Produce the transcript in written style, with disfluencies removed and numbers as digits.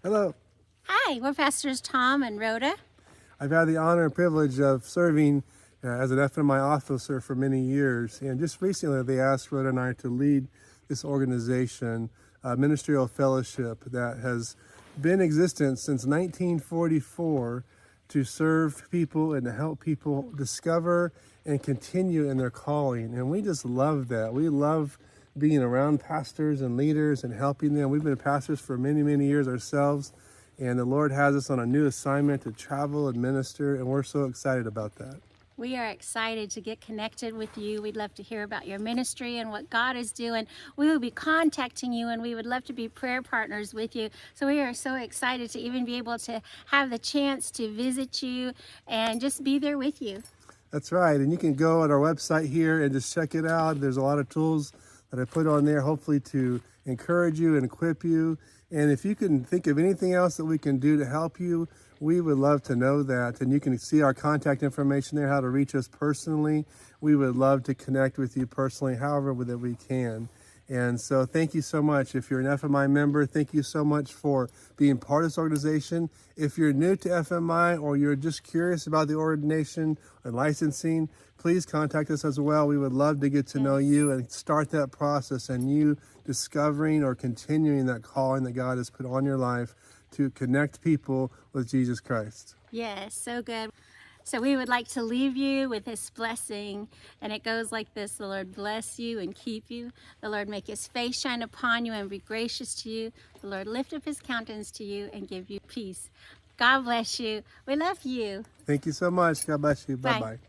Hello. Hi, we're Pastors Tom and Rhoda. I've had the honor and privilege of serving as an FMI officer for many years. And just recently, they asked Rhoda and I to lead this organization, Ministerial Fellowship, that has been in existence since 1944 to serve people and to help people discover and continue in their calling. And we just love that. We love being around pastors and leaders and helping them. We've been pastors for many, many years ourselves. And the Lord has us on a new assignment to travel and minister, and we're so excited about that. We are excited to get connected with you. We'd love to hear about your ministry and what God is doing. We will be contacting you, and we would love to be prayer partners with you. So we are so excited to even be able to have the chance to visit you and just be there with you. That's right, and you can go on our website here and just check it out. There's a lot of tools that I put on there, hopefully to encourage you and equip you. And if you can think of anything else that we can do to help you, we would love to know that. And you can see our contact information there, how to reach us personally. We would love to connect with you personally, however that we can. And so thank you so much. If you're an FMI member, thank you so much for being part of this organization. If you're new to FMI or you're just curious about the ordination and licensing, please contact us as well. We would love to get to know you and start that process and you discovering or continuing that calling that God has put on your life to connect people with Jesus Christ. Yes, so good. So we would like to leave you with this blessing, and it goes like this. The Lord bless you and keep you. The Lord make his face shine upon you and be gracious to you. The Lord lift up his countenance to you and give you peace. God bless you. We love you. Thank you so much. God bless you. Bye. Bye-bye.